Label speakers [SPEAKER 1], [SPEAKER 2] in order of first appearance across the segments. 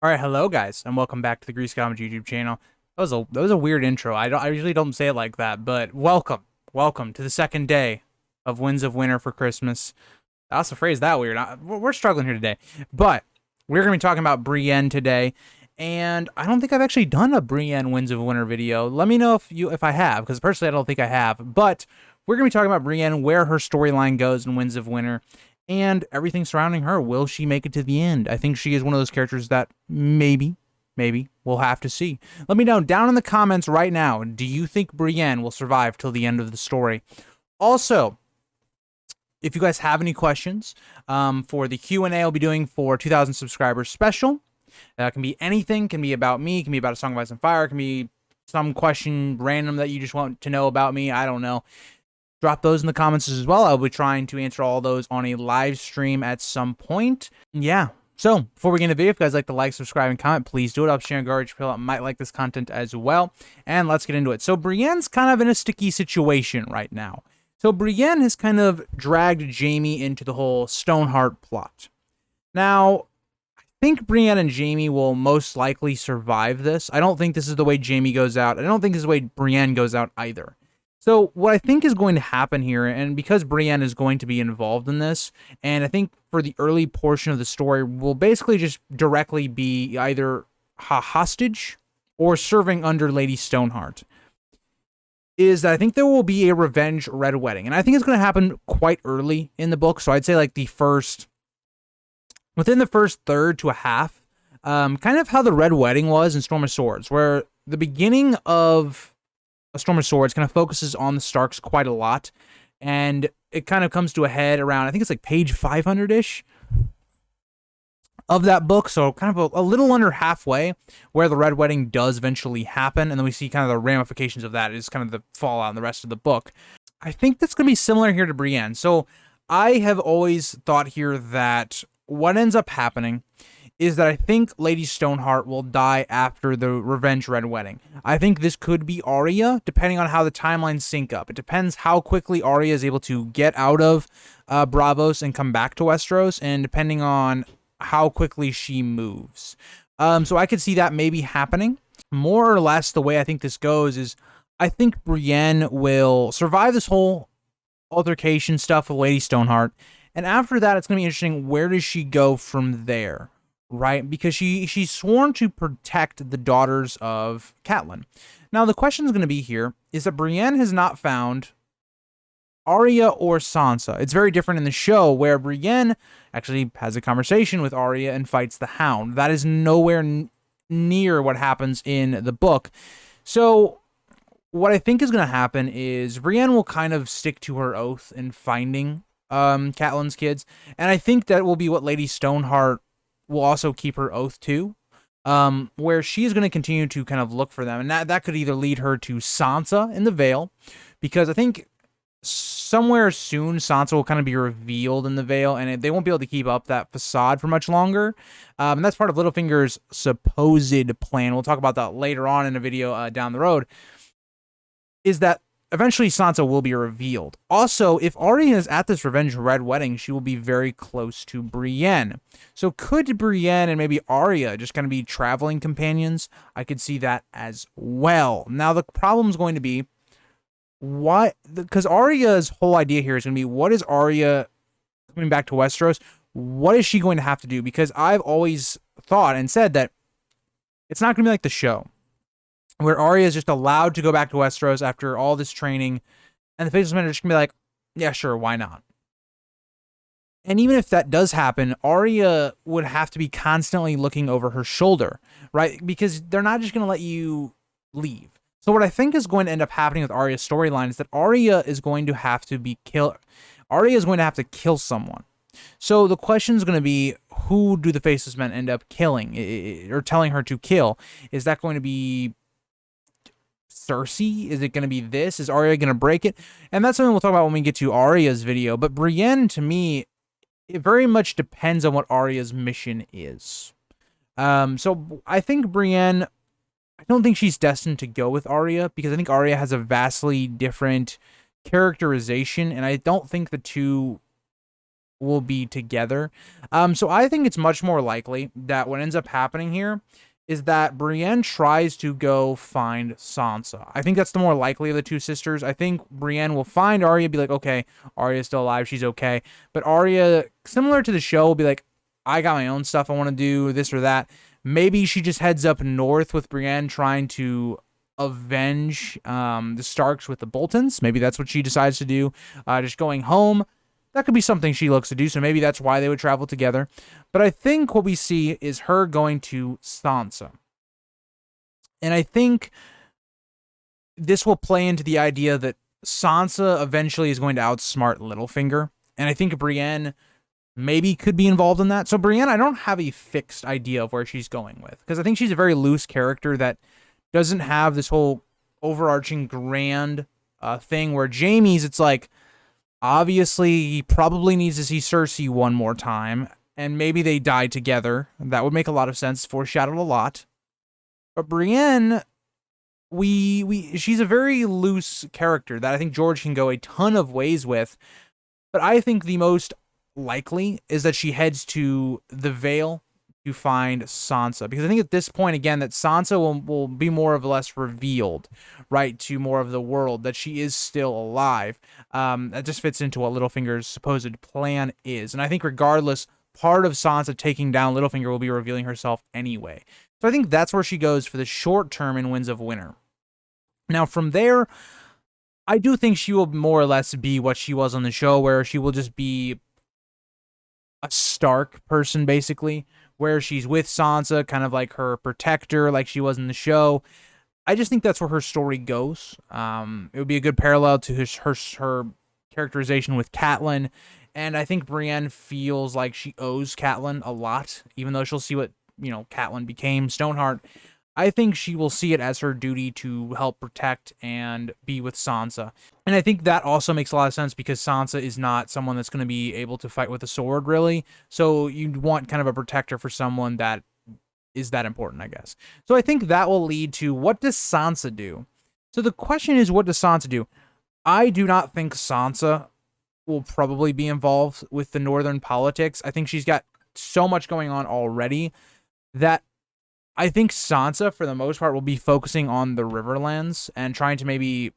[SPEAKER 1] All right, hello guys, and welcome back to the Grease Comics YouTube channel. That was a weird intro. I usually don't say it like that, but welcome to the second day of Winds of Winter for Christmas. I also phrased that weird. We're struggling here today, but we're gonna be talking about Brienne today, and I don't think I've actually done a Brienne Winds of Winter video. Let me know if I have, because personally I don't think I have. But we're gonna be talking about Brienne, where her storyline goes in Winds of Winter, and everything surrounding her. Will she make it to the end? I think she is one of those characters that maybe we'll have to see. Let me know down in the comments right now. Do you think Brienne will survive till the end of the story? Also, if you guys have any questions for the Q&A I'll be doing for 2,000 subscribers special, can be anything, can be about me, can be about A Song of Ice and Fire, can be some question random that you just want to know about me. I don't know. Drop those in the comments as well. I'll be trying to answer all those on a live stream at some point. Yeah. So, before we get into the video, if you guys like to like, subscribe, and comment, please do it. I'll share and encourage people that might like this content as well. And let's get into it. So, Brienne's kind of in a sticky situation right now. So, Brienne has kind of dragged Jaime into the whole stoneheart plot. Now, I think Brienne and Jaime will most likely survive this. I don't think this is the way Jaime goes out. I don't think this is the way Brienne goes out either. So what I think is going to happen here, and because Brienne is going to be involved in this, and I think for the early portion of the story, will basically just directly be either a hostage or serving under Lady Stoneheart, is that I think there will be a revenge red wedding. And I think it's going to happen quite early in the book. So I'd say like within the first third to a half, kind of how the red wedding was in Storm of Swords, where the beginning of A Storm of Swords kind of focuses on the Starks quite a lot, and it kind of comes to a head around, I think it's like page 500-ish of that book, so kind of a little under halfway, where the Red Wedding does eventually happen, and then we see kind of the ramifications of that is kind of the fallout in the rest of the book. I think that's going to be similar here to Brienne. So I have always thought here that what ends up happening is that I think Lady Stoneheart will die after the Revenge Red Wedding. I think this could be Arya, depending on how the timelines sync up. It depends how quickly Arya is able to get out of Braavos and come back to Westeros, and depending on how quickly she moves. So I could see that maybe happening. More or less, the way I think this goes is I think Brienne will survive this whole altercation stuff with Lady Stoneheart, and after that, it's going to be interesting, where does she go from there? Right, because she's sworn to protect the daughters of Catelyn. Now, the question is going to be here is that Brienne has not found Arya or Sansa. It's very different in the show, where Brienne actually has a conversation with Arya and fights the Hound. That is nowhere near what happens in the book. So what I think is going to happen is Brienne will kind of stick to her oath in finding Catelyn's kids, and I think that will be what Lady Stoneheart will also keep her oath to, where she is going to continue to kind of look for them. And that could either lead her to Sansa in the Vale, because I think somewhere soon Sansa will kind of be revealed in the Vale, and they won't be able to keep up that facade for much longer. And that's part of Littlefinger's supposed plan. We'll talk about that later on in a video down the road, is that eventually Sansa will be revealed. Also, if Arya is at this Revenge Red Wedding, she will be very close to Brienne. So could Brienne and maybe Arya just kind of be traveling companions? I could see that as well. Now, the problem is going to be, because Arya's whole idea here is going to be, what is Arya coming back to Westeros? What is she going to have to do? Because I've always thought and said that it's not going to be like the show, where Arya is just allowed to go back to Westeros after all this training, and the Faceless Men are just going to be like, yeah, sure, why not? And even if that does happen, Arya would have to be constantly looking over her shoulder, right? Because they're not just going to let you leave. So what I think is going to end up happening with Arya's storyline is that Arya is going to have to be killed. Arya is going to have to kill someone. So the question is going to be, who do the Faceless Men end up killing or telling her to kill? Is that going to be Cersei? Is it going to be this? Is Arya going to break it? And that's something we'll talk about when we get to Arya's video. But Brienne, to me, it very much depends on what Arya's mission is. So I think Brienne, I don't think she's destined to go with Arya, because I think Arya has a vastly different characterization, and I don't think the two will be together. So I think it's much more likely that what ends up happening here is that Brienne tries to go find Sansa. I think that's the more likely of the two sisters. I think Brienne will find Arya, be like, okay, Arya's still alive, she's okay. But Arya, similar to the show, will be like, I got my own stuff I want to do, this or that. Maybe she just heads up north with Brienne, trying to avenge the Starks with the Boltons. Maybe that's what she decides to do. Just going home. That could be something she looks to do, so maybe that's why they would travel together. But I think what we see is her going to Sansa. And I think this will play into the idea that Sansa eventually is going to outsmart Littlefinger. And I think Brienne maybe could be involved in that. So Brienne, I don't have a fixed idea of where she's going with, because I think she's a very loose character that doesn't have this whole overarching grand thing where Jaime's, it's like, obviously, he probably needs to see Cersei one more time, and maybe they die together. That would make a lot of sense, foreshadowed a lot. But Brienne, she's a very loose character that I think George can go a ton of ways with. But I think the most likely is that she heads to the Vale to find Sansa, because I think at this point, again, that Sansa will be more or less revealed, right, to more of the world, that she is still alive. That just fits into what Littlefinger's supposed plan is. And I think regardless, part of Sansa taking down Littlefinger will be revealing herself anyway. So I think that's where she goes for the short term in Winds of Winter. Now from there, I do think she will more or less be what she was on the show, where she will just be a Stark person, basically, where she's with Sansa, kind of like her protector, like she was in the show. I just think that's where her story goes. It would be a good parallel to her characterization with Catelyn, and I think Brienne feels like she owes Catelyn a lot, even though she'll see what, Catelyn became, Stoneheart. I think she will see it as her duty to help protect and be with Sansa. And I think that also makes a lot of sense, because Sansa is not someone that's going to be able to fight with a sword, really. So you'd want kind of a protector for someone that is that important, I guess. So I think that will lead to, what does Sansa do? So the question is, what does Sansa do? I do not think Sansa will probably be involved with the northern politics. I think she's got so much going on already that I think Sansa, for the most part, will be focusing on the Riverlands and trying to maybe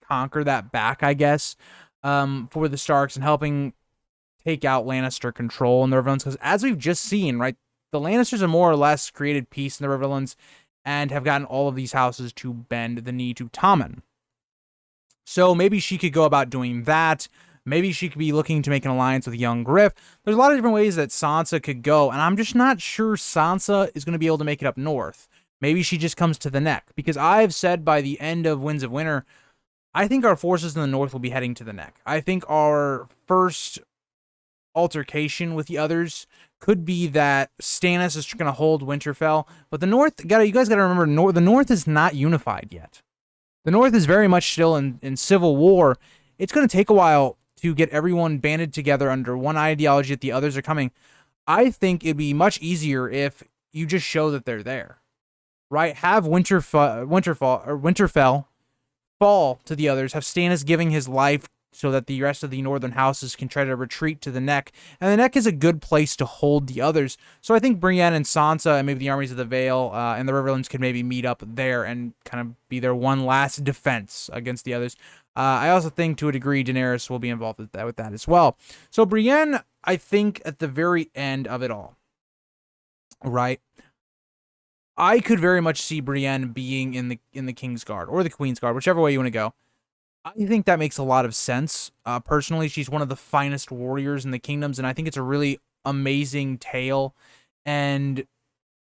[SPEAKER 1] conquer that back, I guess, for the Starks, and helping take out Lannister control in the Riverlands. Because as we've just seen, right, the Lannisters have more or less created peace in the Riverlands and have gotten all of these houses to bend the knee to Tommen. So maybe she could go about doing that. Maybe she could be looking to make an alliance with young Griff. There's a lot of different ways that Sansa could go, and I'm just not sure Sansa is going to be able to make it up north. Maybe she just comes to the neck, because I've said by the end of Winds of Winter, I think our forces in the north will be heading to the neck. I think our first altercation with the others could be that Stannis is going to hold Winterfell, but the north, you guys got to remember, the north is not unified yet. The north is very much still in civil war. It's going to take a while to get everyone banded together under one ideology that the others are coming. I think it'd be much easier if you just show that they're there, right? Have Winterfell fall to the others. Have Stannis giving his life so that the rest of the northern houses can try to retreat to the neck. And the neck is a good place to hold the others. So I think Brienne and Sansa and maybe the armies of the Vale and the Riverlands could maybe meet up there and kind of be their one last defense against the others. I also think, to a degree, Daenerys will be involved with that as well. So Brienne, I think, at the very end of it all, right, I could very much see Brienne being in the Kingsguard or the Queensguard, whichever way you want to go. I think that makes a lot of sense. Personally, she's one of the finest warriors in the kingdoms, and I think it's a really amazing tale and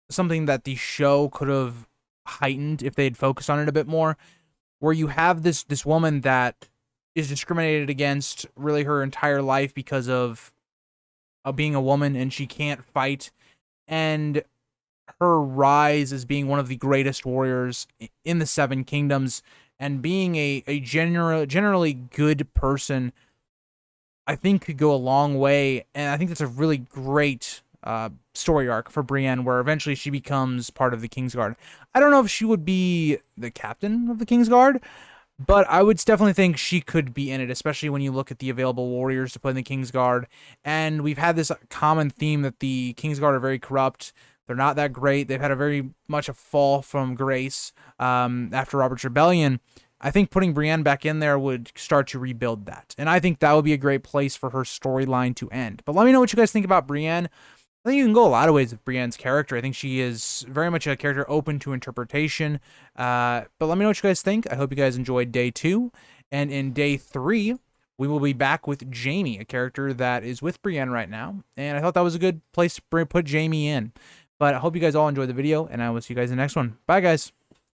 [SPEAKER 1] something that the show could have heightened if they had focused on it a bit more, where you have this woman that is discriminated against really her entire life because of being a woman, and she can't fight, and her rise as being one of the greatest warriors in the Seven Kingdoms and being a generally good person, I think could go a long way. And I think that's a really great story arc for Brienne, where eventually she becomes part of the Kingsguard. I don't know if she would be the captain of the Kingsguard, But I would definitely think she could be in it, especially when you look at the available warriors to play in the Kingsguard. And we've had this common theme that the Kingsguard are very corrupt. They're not that great. They've had a very much a fall from grace after Robert's Rebellion. I think putting Brienne back in there would start to rebuild that. And I think that would be a great place for her storyline to end. But let me know what you guys think about Brienne. I think you can go a lot of ways with Brienne's character. I think she is very much a character open to interpretation. But let me know what you guys think. I hope you guys enjoyed day 2. And in day 3, we will be back with Jaime, a character that is with Brienne right now. And I thought that was a good place to put Jaime in. But I hope you guys all enjoyed the video, and I will see you guys in the next one. Bye, guys.